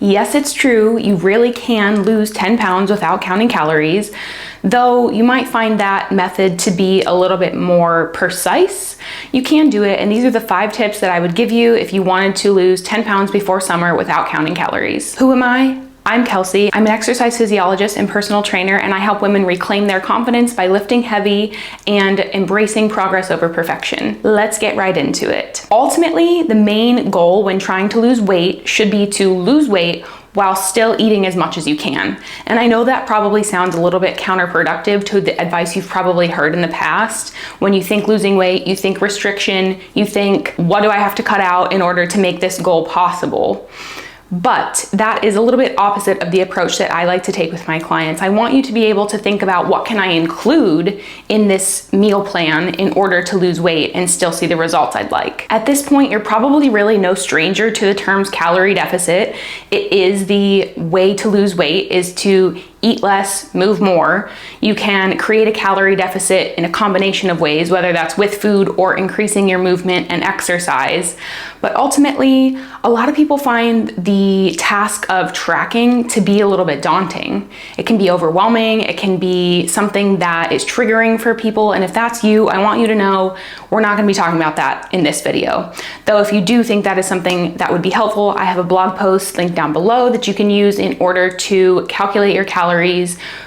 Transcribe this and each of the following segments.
Yes, it's true, you really can lose 10 pounds without counting calories, though you might find that method to be a little bit more precise. You can do it, and these are the 5 tips that I would give you if you wanted to lose 10 pounds before summer without counting calories. Who am I? I'm Kelsey. I'm an exercise physiologist and personal trainer, and I help women reclaim their confidence by lifting heavy and embracing progress over perfection. Let's get right into it. Ultimately, the main goal when trying to lose weight should be to lose weight while still eating as much as you can. And I know that probably sounds a little bit counterproductive to the advice you've probably heard in the past. When you think losing weight, you think restriction, you think, what do I have to cut out in order to make this goal possible? But that is a little bit opposite of the approach that I like to take with my clients. I want you to be able to think about what can I include in this meal plan in order to lose weight and still see the results I'd like. At this point, you're probably really no stranger to the terms calorie deficit. It is the way to lose weight is to eat less, move more. You can create a calorie deficit in a combination of ways, whether that's with food or increasing your movement and exercise. But ultimately, a lot of people find the task of tracking to be a little bit daunting. It can be overwhelming. It can be something that is triggering for people. And if that's you, I want you to know we're not going to be talking about that in this video. Though if you do think that is something that would be helpful, I have a blog post linked down below that you can use in order to calculate your calories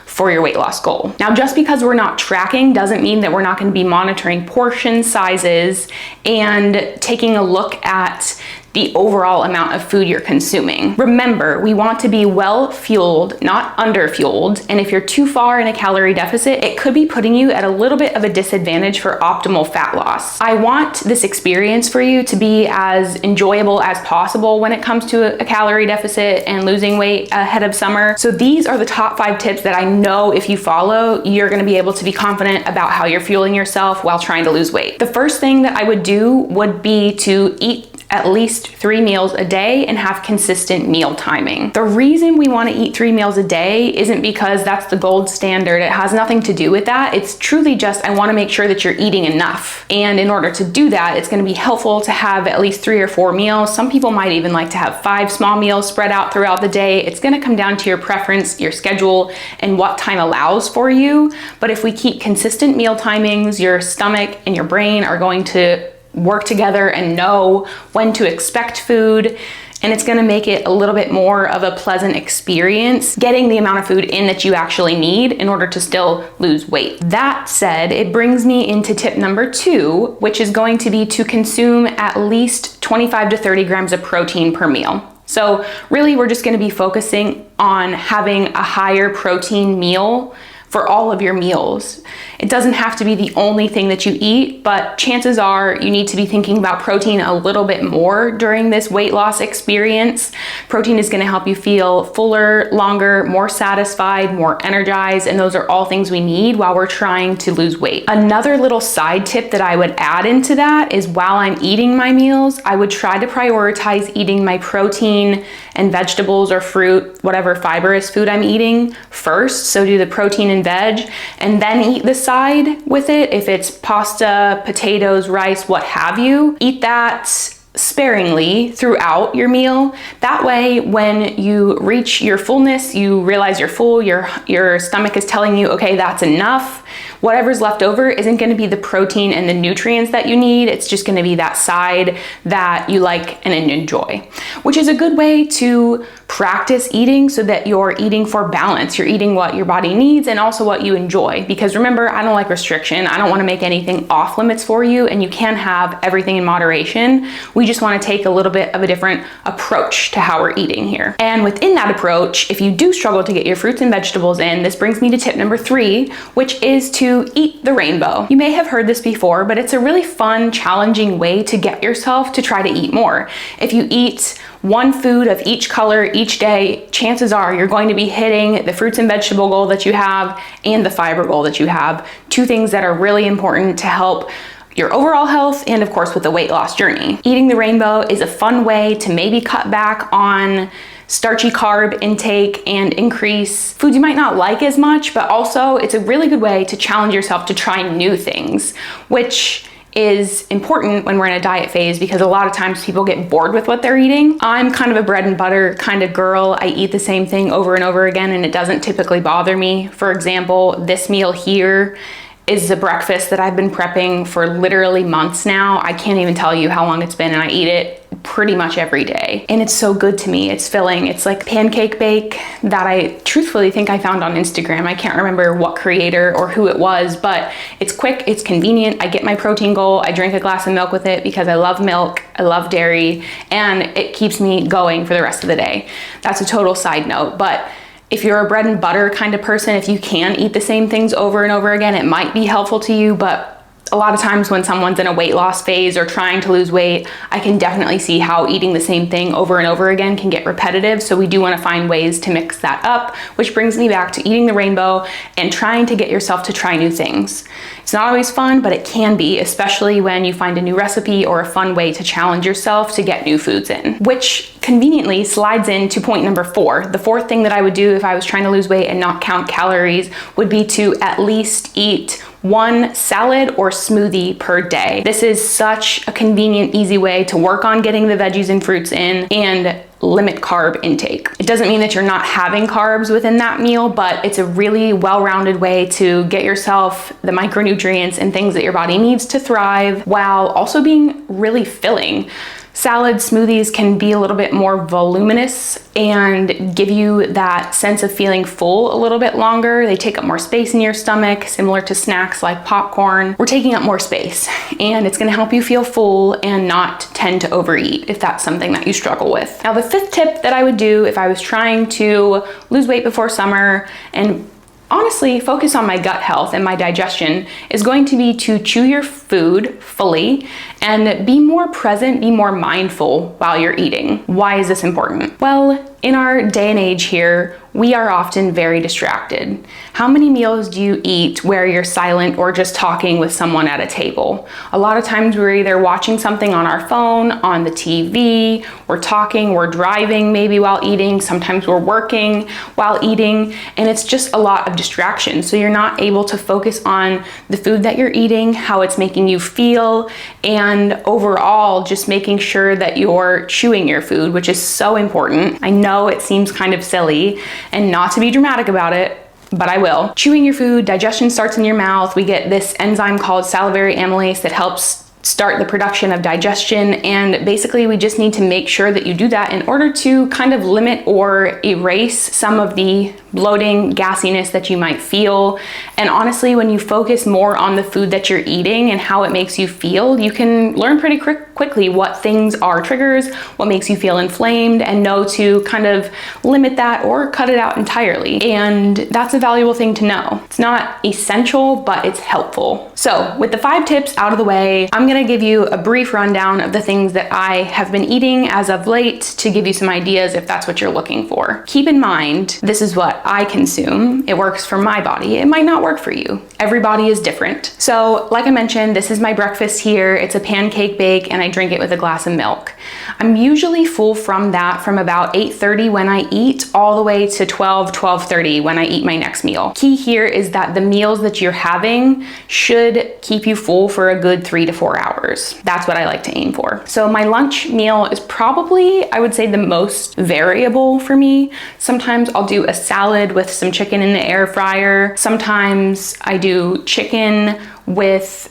for your weight loss goal. Now, just because we're not tracking doesn't mean that we're not going to be monitoring portion sizes and taking a look at the overall amount of food you're consuming. Remember, we want to be well fueled, not under fueled. And if you're too far in a calorie deficit, it could be putting you at a little bit of a disadvantage for optimal fat loss. I want this experience for you to be as enjoyable as possible when it comes to a calorie deficit and losing weight ahead of summer. So these are the top 5 tips that I know if you follow, you're gonna be able to be confident about how you're fueling yourself while trying to lose weight. The first thing that I would do would be to eat at least 3 meals a day and have consistent meal timing. The reason we want to eat 3 meals a day isn't because that's the gold standard. It has nothing to do with that. It's truly just, I want to make sure that you're eating enough. And in order to do that, it's going to be helpful to have at least 3 or 4 meals. Some people might even like to have 5 small meals spread out throughout the day. It's going to come down to your preference, your schedule, and what time allows for you. But if we keep consistent meal timings, your stomach and your brain are going to work together and know when to expect food, and it's gonna make it a little bit more of a pleasant experience getting the amount of food in that you actually need in order to still lose weight. That said, it brings me into tip number 2, which is going to be to consume at least 25 to 30 grams of protein per meal. So really, we're just gonna be focusing on having a higher protein meal for all of your meals. It doesn't have to be the only thing that you eat, but chances are you need to be thinking about protein a little bit more during this weight loss experience. Protein is gonna help you feel fuller, longer, more satisfied, more energized, and those are all things we need while we're trying to lose weight. Another little side tip that I would add into that is while I'm eating my meals, I would try to prioritize eating my protein and vegetables or fruit, whatever fibrous food I'm eating first. So do the protein and veg, and then eat the side with it. If it's pasta, potatoes, rice, what have you, eat that sparingly throughout your meal. That way, when you reach your fullness, you realize you're full, your stomach is telling you, okay, that's enough. Whatever's left over isn't going to be the protein and the nutrients that you need. It's just going to be that side that you like and enjoy, which is a good way to practice eating so that you're eating for balance. You're eating what your body needs and also what you enjoy. Because remember, I don't like restriction. I don't want to make anything off limits for you, and you can have everything in moderation. We just want to take a little bit of a different approach to how we're eating here. And within that approach, if you do struggle to get your fruits and vegetables in, this brings me to tip number 3, which is to eat the rainbow. You may have heard this before, but it's a really fun, challenging way to get yourself to try to eat more. If you eat one food of each color each day, chances are you're going to be hitting the fruits and vegetable goal that you have and the fiber goal that you have, 2 things that are really important to help your overall health and of course with the weight loss journey. Eating the rainbow is a fun way to maybe cut back on starchy carb intake and increase foods you might not like as much, but also it's a really good way to challenge yourself to try new things, which is important when we're in a diet phase because a lot of times people get bored with what they're eating. I'm kind of a bread and butter kind of girl. I eat the same thing over and over again and it doesn't typically bother me. For example, this meal here is a breakfast that I've been prepping for literally months now. I can't even tell you how long it's been, and I eat it pretty much every day. And it's so good to me. It's filling. It's like pancake bake that I truthfully think I found on Instagram. I can't remember what creator or who it was, but it's quick, it's convenient. I get my protein goal. I drink a glass of milk with it because I love milk, I love dairy, and it keeps me going for the rest of the day. That's a total side note, but if you're a bread and butter kind of person, if you can eat the same things over and over again, it might be helpful to you, but a lot of times when someone's in a weight loss phase or trying to lose weight, I can definitely see how eating the same thing over and over again can get repetitive. So we do want to find ways to mix that up, which brings me back to eating the rainbow and trying to get yourself to try new things. It's not always fun, but it can be, especially when you find a new recipe or a fun way to challenge yourself to get new foods in, which conveniently slides into point number 4. The fourth thing that I would do if I was trying to lose weight and not count calories would be to at least eat 1 salad or smoothie per day. This is such a convenient, easy way to work on getting the veggies and fruits in and limit carb intake. It doesn't mean that you're not having carbs within that meal, but it's a really well-rounded way to get yourself the micronutrients and things that your body needs to thrive while also being really filling. Salads, smoothies can be a little bit more voluminous and give you that sense of feeling full a little bit longer. They take up more space in your stomach, similar to snacks like popcorn. We're taking up more space and it's gonna help you feel full and not tend to overeat if that's something that you struggle with. Now, the 5th tip that I would do if I was trying to lose weight before summer and honestly focus on my gut health and my digestion is going to be to chew your food fully and be more present, be more mindful while you're eating. Why is this important? Well, in our day and age here, we are often very distracted. How many meals do you eat where you're silent or just talking with someone at a table? A lot of times we're either watching something on our phone, on the TV, we're talking, we're driving maybe while eating, sometimes we're working while eating, and it's just a lot of distraction. So you're not able to focus on the food that you're eating, how it's making you feel, and overall just making sure that you're chewing your food, which is so important. I know it seems kind of silly, and not to be dramatic about it, but I will. Chewing your food, digestion starts in your mouth. We get this enzyme called salivary amylase that helps start the production of digestion, and basically we just need to make sure that you do that in order to kind of limit or erase some of the bloating, gassiness that you might feel. And honestly, when you focus more on the food that you're eating and how it makes you feel, you can learn pretty quickly what things are triggers, what makes you feel inflamed, and know to kind of limit that or cut it out entirely. And that's a valuable thing to know. It's not essential, but it's helpful. So with the 5 tips out of the way, I'm gonna give you a brief rundown of the things that I have been eating as of late to give you some ideas if that's what you're looking for. Keep in mind, this is what I consume. It works for my body. It might not work for you. Every body is different. So like I mentioned, this is my breakfast here. It's a pancake bake and I drink it with a glass of milk. I'm usually full from that from about 8:30 when I eat all the way to 12:30 when I eat my next meal. Key here is that the meals that you're having should keep you full for a good 3 to 4 hours. That's what I like to aim for. So my lunch meal is probably, I would say, the most variable for me. Sometimes I'll do a salad with some chicken in the air fryer. Sometimes I do chicken with,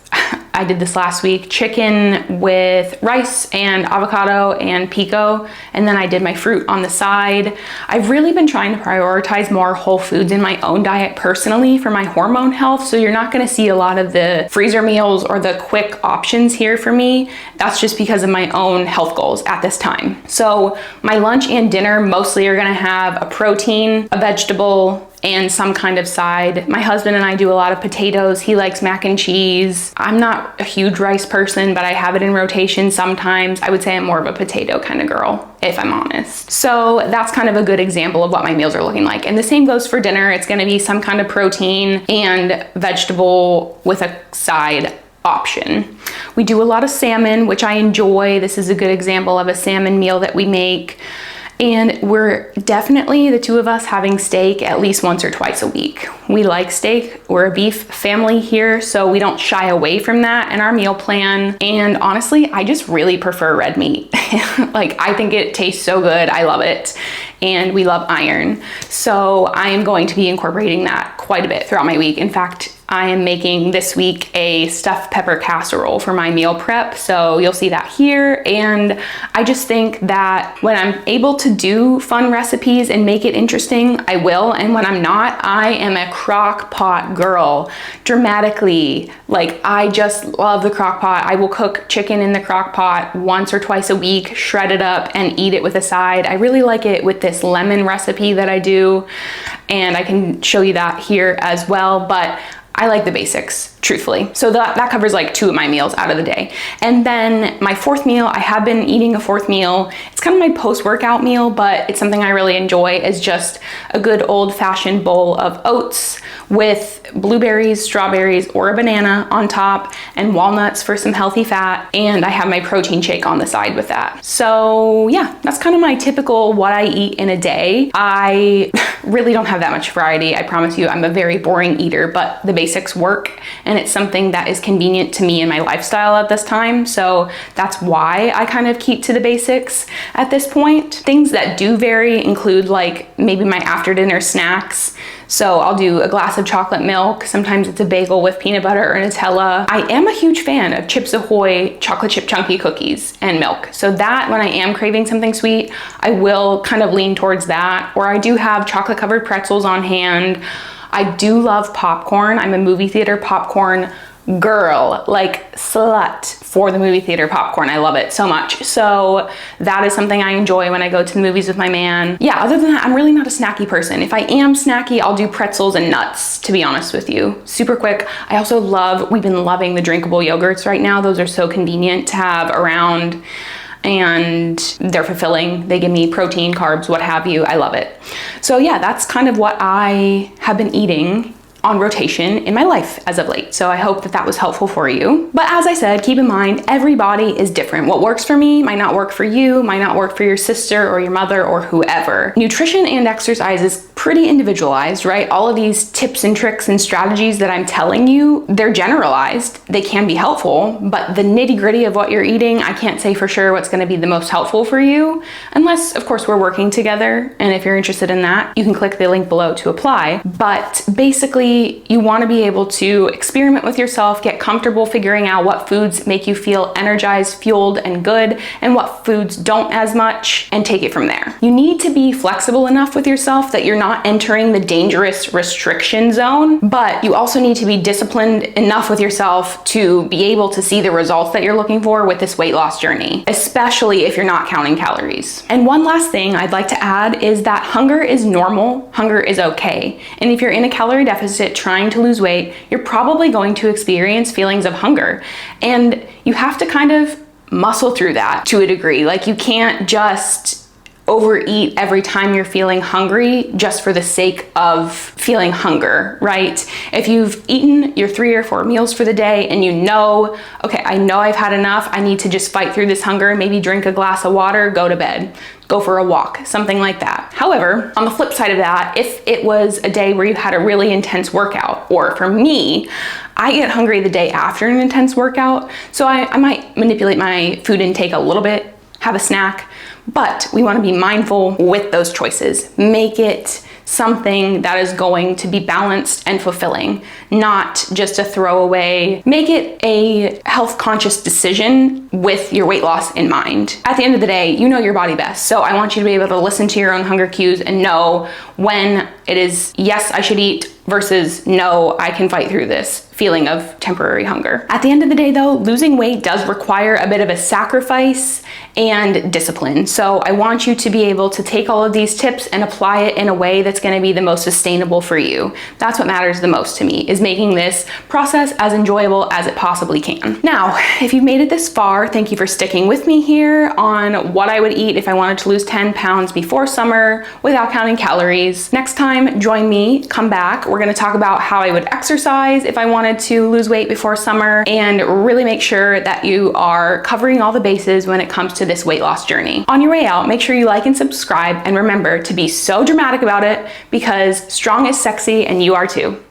I did this last week, chicken with rice and avocado and pico, and then I did my fruit on the side. I've really been trying to prioritize more whole foods in my own diet personally for my hormone health, so you're not gonna see a lot of the freezer meals or the quick options here for me. That's just because of my own health goals at this time. So my lunch and dinner mostly are gonna have a protein, a vegetable, and some kind of side. My husband and I do a lot of potatoes. He likes mac and cheese. I'm not a huge rice person, but I have it in rotation sometimes. I would say I'm more of a potato kind of girl, if I'm honest. So that's kind of a good example of what my meals are looking like. And the same goes for dinner. It's gonna be some kind of protein and vegetable with a side option. We do a lot of salmon, which I enjoy. This is a good example of a salmon meal that we make. And we're definitely, the two of us, having steak at least once or twice a week. We like steak. We're a beef family here, so we don't shy away from that in our meal plan. And honestly, I just really prefer red meat. Like, I think it tastes so good. I love it. And we love iron. So I am going to be incorporating that quite a bit throughout my week. In fact, I am making this week a stuffed pepper casserole for my meal prep. So you'll see that here. And I just think that when I'm able to do fun recipes and make it interesting, I will. And when I'm not, I am a crock pot girl. Dramatically, like, I just love the crock pot. I will cook chicken in the crock pot once or twice a week, shred it up and eat it with a side. I really like it with this lemon recipe that I do. And I can show you that here as well. But I like the basics, truthfully. So that covers like 2 of my meals out of the day. And then my 4th meal, I have been eating a 4th meal. It's kind of my post-workout meal, but it's something I really enjoy, is just a good old-fashioned bowl of oats with blueberries, strawberries, or a banana on top, and walnuts for some healthy fat. And I have my protein shake on the side with that. So yeah, that's kind of my typical what I eat in a day. I really don't have that much variety. I promise you, I'm a very boring eater, but the basics work, and it's something that is convenient to me in my lifestyle at this time. So that's why I kind of keep to the basics at this point. Things that do vary include like maybe my after dinner snacks. So I'll do a glass of chocolate milk. Sometimes it's a bagel with peanut butter or Nutella. I am a huge fan of Chips Ahoy chocolate chip chunky cookies and milk. So that, when I am craving something sweet, I will kind of lean towards that. Or I do have chocolate covered pretzels on hand. I do love popcorn. I'm a movie theater popcorn girl, like slut for the movie theater popcorn. I love it so much. So that is something I enjoy when I go to the movies with my man. Yeah, other than that, I'm really not a snacky person. If I am snacky, I'll do pretzels and nuts, to be honest with you. Super quick. I also we've been loving the drinkable yogurts right now. Those are so convenient to have around, and they're fulfilling. They give me protein, carbs, what have you. I love it. So yeah, that's kind of what I have been eating on rotation in my life as of late. So I hope that was helpful for you. But as I said, keep in mind, every body is different. What works for me might not work for you, might not work for your sister or your mother or whoever. Nutrition and exercise is pretty individualized, right? All of these tips and tricks and strategies that I'm telling you, they're generalized. They can be helpful, but the nitty-gritty of what you're eating, I can't say for sure what's gonna be the most helpful for you, unless, of course, we're working together. And if you're interested in that, you can click the link below to apply. But basically, you want to be able to experiment with yourself, get comfortable figuring out what foods make you feel energized, fueled, and good, and what foods don't as much, and take it from there. You need to be flexible enough with yourself that you're not entering the dangerous restriction zone, but you also need to be disciplined enough with yourself to be able to see the results that you're looking for with this weight loss journey, especially if you're not counting calories. And one last thing I'd like to add is that hunger is normal, hunger is okay. And if you're in a calorie deficit trying to lose weight, you're probably going to experience feelings of hunger. And you have to kind of muscle through that to a degree. Like, you can't just overeat every time you're feeling hungry just for the sake of feeling hunger, right? If you've eaten your 3 or 4 meals for the day and you know, okay, I know I've had enough, I need to just fight through this hunger, maybe drink a glass of water, go to bed, go for a walk, something like that. However, on the flip side of that, if it was a day where you had a really intense workout, or for me, I get hungry the day after an intense workout, so I might manipulate my food intake a little bit, have a snack, but we want to be mindful with those choices. Make it something that is going to be balanced and fulfilling, not just a throwaway. Make it a health conscious decision with your weight loss in mind. At the end of the day, you know your body best. So I want you to be able to listen to your own hunger cues and know when it is, yes, I should eat, versus no, I can fight through this feeling of temporary hunger. At the end of the day though, losing weight does require a bit of a sacrifice and discipline. So I want you to be able to take all of these tips and apply it in a way that's going to be the most sustainable for you. That's what matters the most to me, is making this process as enjoyable as it possibly can. Now, if you've made it this far, thank you for sticking with me here on what I would eat if I wanted to lose 10 pounds before summer without counting calories. Next time, join me, come back. We're gonna talk about how I would exercise if I wanted to lose weight before summer, and really make sure that you are covering all the bases when it comes to this weight loss journey. On your way out, make sure you like and subscribe, and remember to be so dramatic about it, because strong is sexy and you are too.